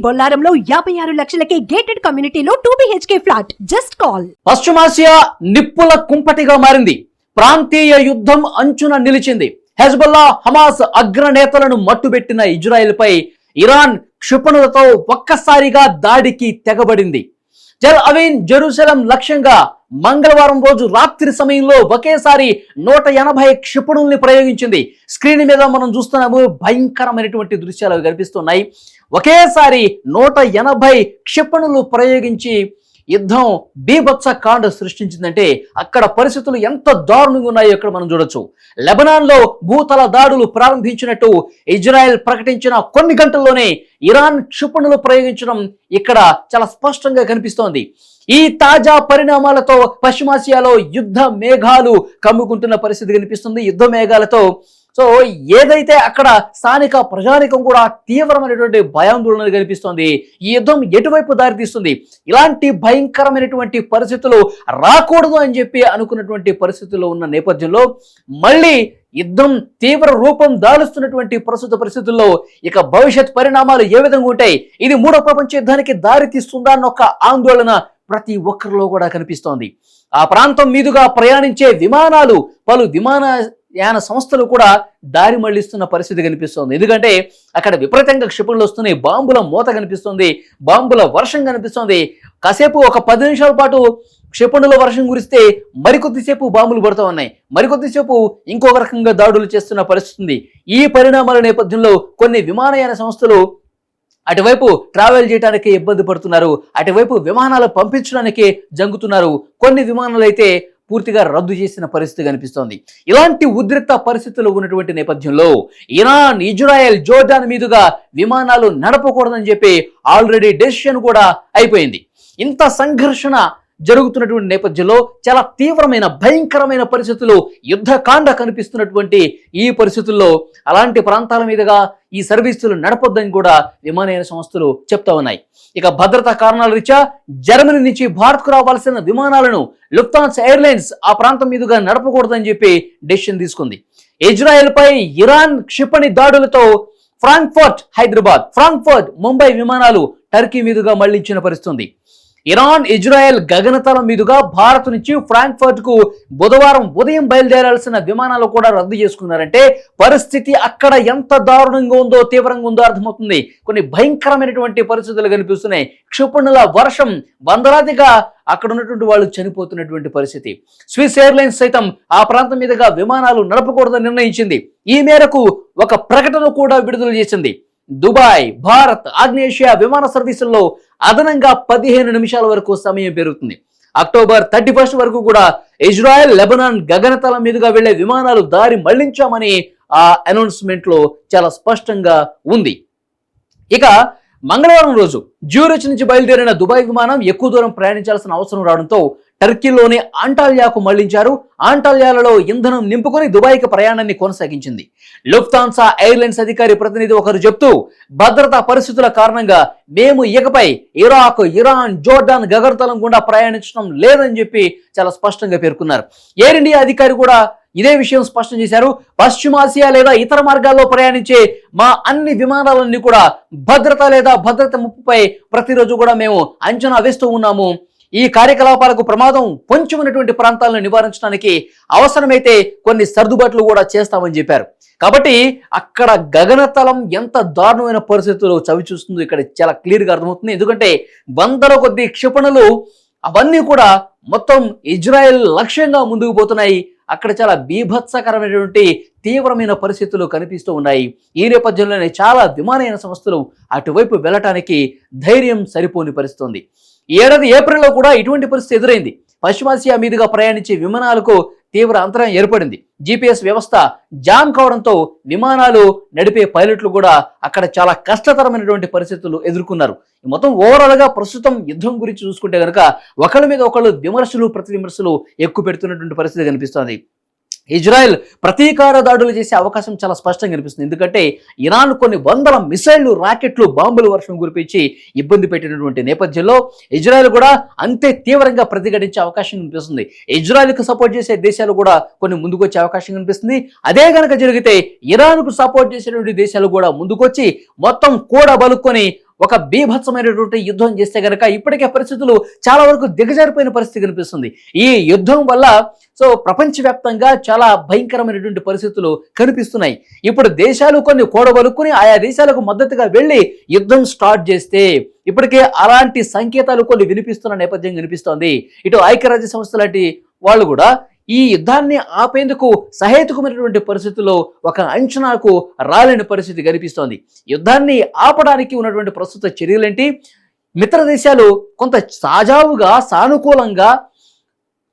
బొల్లారంలో 56 లక్షలకే gated కమ్యూనిటీలో 2 BHK flat. Just call. పశ్చిమాసియా నిప్పుల కుంపటిగా మారింది. ప్రాంతీయ యుద్ధం అంచున నిలిచింది. హెజ్బుల్లా, హమాస్ అగ్రనేతలను మట్టుబెట్టిన ఇజ్రాయెల్పై ఇరాన్ క్షిపణులతో ఒక్కసారిగా దాడికి తెగబడింది. టెల్ అవీవ్, జెరూసలం లక్ష్యంగా మంగళవారం రోజు రాత్రి సమయంలో ఒకేసారి 180 క్షిపణుల్ని ప్రయోగించింది. స్క్రీన్ మీద మనం చూస్తున్నాము, భయంకరమైనటువంటి దృశ్యాలు కనిపిస్తున్నాయి. ఒకేసారి 180 క్షిపణులు ప్రయోగించి యుద్ధం బీభత్స కాండ సృష్టించిందంటే అక్కడ పరిస్థితులు ఎంత దారుణంగా ఉన్నాయో ఇక్కడ మనం చూడొచ్చు. లెబనాన్లో భూతల దాడులు ప్రారంభించినట్టు ఇజ్రాయెల్ ప్రకటించిన కొన్ని గంటల్లోనే ఇరాన్ క్షిపణులు ప్రయోగించడం ఇక్కడ చాలా స్పష్టంగా కనిపిస్తోంది. ఈ తాజా పరిణామాలతో పశ్చిమాసియాలో యుద్ధ మేఘాలు కమ్ముకుంటున్న పరిస్థితి కనిపిస్తుంది. యుద్ధ మేఘాలతో ఏదైతే అక్కడ స్థానిక ప్రజానికం కూడా తీవ్రమైనటువంటి భయాందోళన కనిపిస్తోంది. ఈ యుద్ధం ఎటువైపు దారితీస్తుంది, ఇలాంటి భయంకరమైనటువంటి పరిస్థితులు రాకూడదు అని చెప్పి అనుకున్నటువంటి పరిస్థితుల్లో ఉన్న నేపథ్యంలో మళ్ళీ యుద్ధం తీవ్ర రూపం దాలుస్తున్నటువంటి ప్రస్తుత పరిస్థితుల్లో ఇక భవిష్యత్ పరిణామాలు ఏ విధంగా ఉంటాయి, ఇది మూడో ప్రపంచ యుద్ధానికి దారి తీస్తుందా అన్న ఒక ఆందోళన ప్రతి ఒక్కరిలో కూడా కనిపిస్తోంది. ఆ ప్రాంతం మీదుగా ప్రయాణించే విమానాలు, పలు విమానయాన సంస్థలు కూడా దారి మళ్లిస్తున్న పరిస్థితి కనిపిస్తోంది. ఎందుకంటే అక్కడ విపరీతంగా క్షిపణులు వస్తున్నాయి, బాంబుల మోత కనిపిస్తుంది, బాంబుల వర్షం కనిపిస్తోంది. కాసేపు ఒక 10 నిమిషాల పాటు క్షిపణుల వర్షం కురిస్తే మరికొద్దిసేపు బాంబులు పడుతూ ఉన్నాయి, మరికొద్దిసేపు ఇంకొక రకంగా దాడులు చేస్తున్న పరిస్థితి. ఈ పరిణామాల నేపథ్యంలో కొన్ని విమానయాన సంస్థలు అటువైపు ట్రావెల్ చేయడానికి ఇబ్బంది పడుతున్నారు, అటువైపు విమానాలు పంపించడానికి జంగుతున్నారు. కొన్ని విమానాలు అయితే పూర్తిగా రద్దు చేసిన పరిస్థితి కనిపిస్తోంది. ఇలాంటి ఉద్రిక్త పరిస్థితులు ఉన్నటువంటి నేపథ్యంలో ఇరాన్, ఇజ్రాయెల్, జోర్డాన్ మీదుగా విమానాలు నడపకూడదని చెప్పి ఆల్రెడీ డెసిషన్ కూడా అయిపోయింది. ఇంత సంఘర్షణ జరుగుతున్నటువంటి నేపథ్యంలో చాలా తీవ్రమైన భయంకరమైన పరిస్థితులు, యుద్ధకాండ కనిపిస్తున్నటువంటి ఈ పరిస్థితుల్లో అలాంటి ప్రాంతాల మీదుగా ఈ సర్వీసులు నడపొద్దని కూడా విమానయాన సంస్థలు చెప్తా ఉన్నాయి. ఇక భద్రతా కారణాల రీత్యా జర్మనీ నుంచి భారత్కు రావాల్సిన విమానాలను లుఫ్తాన్సా ఎయిర్లైన్స్ ఆ ప్రాంతం మీదుగా నడపకూడదని చెప్పి డెసిషన్ తీసుకుంది. ఇజ్రాయెల్ పై ఇరాన్ క్షిపణి దాడులతో ఫ్రాంక్ఫర్ట్ హైదరాబాద్, ఫ్రాంక్ఫర్ట్ ముంబై విమానాలు టర్కీ మీదుగా మళ్లించిన పరిస్థితి. ఇరాన్, ఇజ్రాయెల్ గగనతలం మీదుగా భారత్ నుంచి ఫ్రాంక్ఫర్ట్ కు బుధవారం ఉదయం బయలుదేరాల్సిన విమానాలు కూడా రద్దు చేసుకున్నారంటే పరిస్థితి అక్కడ ఎంత దారుణంగా ఉందో, తీవ్రంగా ఉందో అర్థమవుతుంది. కొన్ని భయంకరమైనటువంటి పరిస్థితులు కనిపిస్తున్నాయి. క్షిపణుల వర్షం, వందలాదిగా అక్కడ ఉన్నటువంటి వాళ్ళు చనిపోతున్నటువంటి పరిస్థితి. స్విస్ ఎయిర్లైన్స్ సైతం ఆ ప్రాంతం మీదుగా విమానాలు నడపకూడదని నిర్ణయించింది. ఈ మేరకు ఒక ప్రకటన కూడా విడుదల చేసింది. దుబాయ్, భారత్, ఆగ్నేషియా విమాన సర్వీసుల్లో అదనంగా 15 నిమిషాల వరకు సమయం పెరుగుతుంది. అక్టోబర్ 31 వరకు కూడా ఇజ్రాయెల్, లెబనాన్ గగనతలం మీదుగా వెళ్లే విమానాలు దారి మళ్లించామని ఆ అనౌన్స్మెంట్ లో చాలా స్పష్టంగా ఉంది. ఇక మంగళవారం రోజు జ్యూరిచ్ నుంచి బయలుదేరిన దుబాయ్ విమానం ఎక్కువ దూరం ప్రయాణించాల్సిన అవసరం రావడంతో టర్కీలోని ఆంటాల్యాకు మళ్లించారు. ఆంటాల్యాలలో ఇంధనం నింపుకొని దుబాయ్కి ప్రయాణాన్ని కొనసాగించింది. లుఫ్తాన్సా ఎయిర్లైన్స్ అధికారి ప్రతినిధి ఒకరు చెప్తూ, భద్రతా పరిస్థితుల కారణంగా మేము ఇకపై ఇరాక్, ఇరాన్, జోర్డాన్ గగనతలం గుండా ప్రయాణించడం లేదని చెప్పి చాలా స్పష్టంగా పేర్కొన్నారు. ఎయిర్ ఇండియా అధికారి కూడా ఇదే విషయం స్పష్టం చేశారు. పశ్చిమాసియా లేదా ఇతర మార్గాల్లో ప్రయాణించే మా అన్ని విమానాలన్నీ కూడా భద్రత లేదా భద్రత ముప్పుపై ప్రతిరోజు కూడా మేము అంచనా వేస్తూ ఉన్నాము. ఈ కార్యకలాపాలకు ప్రమాదం పొంచి ఉన్నటువంటి ప్రాంతాలను నివారించడానికి అవసరమైతే కొన్ని సర్దుబాట్లు కూడా చేస్తామని చెప్పారు. కాబట్టి అక్కడ గగనతలం ఎంత దారుణమైన పరిస్థితుల్లో చవి చూస్తుందో ఇక్కడ చాలా క్లియర్గా అర్థమవుతుంది. ఎందుకంటే వందల కొద్ది క్షిపణులు అవన్నీ కూడా మొత్తం ఇజ్రాయెల్ లక్ష్యంగా ముందుకు పోతున్నాయి. అక్కడ చాలా బీభత్సకరమైనటువంటి తీవ్రమైన పరిస్థితులు కనిపిస్తూ ఉన్నాయి. ఈ నేపథ్యంలోనే చాలా విమానయాన సంస్థలు అటువైపు వెళ్ళటానికి ధైర్యం సరిపోని పరిస్థితుంది. ఈ ఏడాది ఏప్రిల్లో కూడా ఇటువంటి పరిస్థితి ఎదురైంది. పశ్చిమాసియా మీదుగా ప్రయాణించే విమానాలకు తీవ్ర అంతరాయం ఏర్పడింది. GPS వ్యవస్థ జామ్ కావడంతో విమానాలు నడిపే పైలట్లు కూడా అక్కడ చాలా కష్టతరమైనటువంటి పరిస్థితులు ఎదుర్కొన్నారు. మొత్తం ఓవరాల్ గా ప్రస్తుతం యుద్ధం గురించి చూసుకుంటే కనుక ఒకళ్ళ మీద ఒకళ్ళు విమర్శలు, ప్రతి విమర్శలు ఎక్కువ పెడుతున్నటువంటి పరిస్థితి కనిపిస్తోంది. ఇజ్రాయెల్ ప్రతీకార దాడులు చేసే అవకాశం చాలా స్పష్టంగా కనిపిస్తుంది. ఎందుకంటే ఇరాన్ కొన్ని వందల మిసైళ్లు, రాకెట్లు, బాంబుల వర్షం కురిపించి ఇబ్బంది పెట్టినటువంటి నేపథ్యంలో ఇజ్రాయెల్ కూడా అంతే తీవ్రంగా ప్రతిఘటించే అవకాశం కనిపిస్తుంది. ఇజ్రాయెల్కు సపోర్ట్ చేసే దేశాలు కూడా కొన్ని ముందుకొచ్చే అవకాశం కనిపిస్తుంది. అదే కనుక జరిగితే ఇరాన్కు సపోర్ట్ చేసేటువంటి దేశాలు కూడా ముందుకొచ్చి మొత్తం కూడా బలుక్కొని ఒక బీభత్సమైనటువంటి యుద్ధం చేస్తే గనక ఇప్పటికే పరిస్థితులు చాలా వరకు దిగజారిపోయిన పరిస్థితి కనిపిస్తుంది. ఈ యుద్ధం వల్ల ప్రపంచవ్యాప్తంగా చాలా భయంకరమైనటువంటి పరిస్థితులు కనిపిస్తున్నాయి. ఇప్పుడు దేశాలు కొన్ని కూడబలుక్కుని ఆయా దేశాలకు మద్దతుగా వెళ్ళి యుద్ధం స్టార్ట్ చేస్తే ఇప్పటికే అలాంటి సంకేతాలు కొన్ని వినిపిస్తున్న నేపథ్యం కనిపిస్తోంది. ఇటు ఐక్యరాజ్య సంస్థ లాంటి వాళ్ళు కూడా ఈ యుద్ధాన్ని ఆపేందుకు సహేతుకమైనటువంటి పరిస్థితుల్లో ఒక అంచనాకు రాలేని పరిస్థితి కనిపిస్తోంది. యుద్ధాన్ని ఆపడానికి ఉన్నటువంటి ప్రస్తుత చర్యలేంటి? మిత్ర దేశాలు కొంత సాజావుగా సానుకూలంగా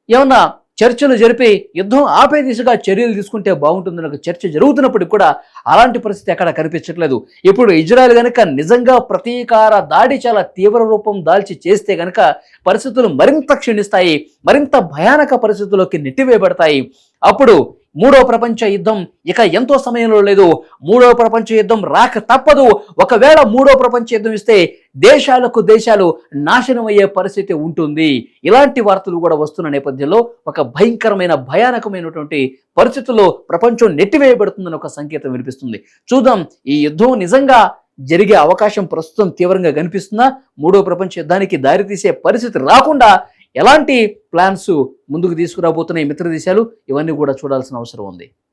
ఏమన్నా చర్చలు జరిపి యుద్ధం ఆపే దిశగా చర్యలు తీసుకుంటే బాగుంటుందని ఒక చర్చ జరుగుతున్నప్పటికీ కూడా అలాంటి పరిస్థితి ఎక్కడ కనిపించట్లేదు. ఇప్పుడు ఇజ్రాయెల్ గనక నిజంగా ప్రతీకార దాడి చాలా తీవ్ర రూపం దాల్చి చేస్తే గనక పరిస్థితులు మరింత క్షీణిస్తాయి, మరింత భయానక పరిస్థితుల్లోకి నెట్టివేయబడతాయి. అప్పుడు మూడో ప్రపంచ యుద్ధం ఇక ఎంతో సమయంలో లేదు. మూడో ప్రపంచ యుద్ధం రాక తప్పదు. ఒకవేళ మూడో ప్రపంచ యుద్ధం ఇస్తే దేశాలు నాశనం అయ్యే పరిస్థితి ఉంటుంది. ఇలాంటి వార్తలు కూడా వస్తున్న నేపథ్యంలో ఒక భయానకమైనటువంటి పరిస్థితుల్లో ప్రపంచం నెట్టివేయబడుతుందని ఒక సంకేతం వినిపిస్తుంది. చూద్దాం, ఈ యుద్ధం నిజంగా జరిగే అవకాశం ప్రస్తుతం తీవ్రంగా కనిపిస్తుందా? మూడో ప్రపంచ యుద్ధానికి దారితీసే పరిస్థితి రాకుండా ఎలాంటి ప్లాన్స్ ముందుకు తీసుకురాబోతున్నాయి మిత్ర దేశాలు? ఇవన్నీ కూడా చూడాల్సిన అవసరం ఉంది.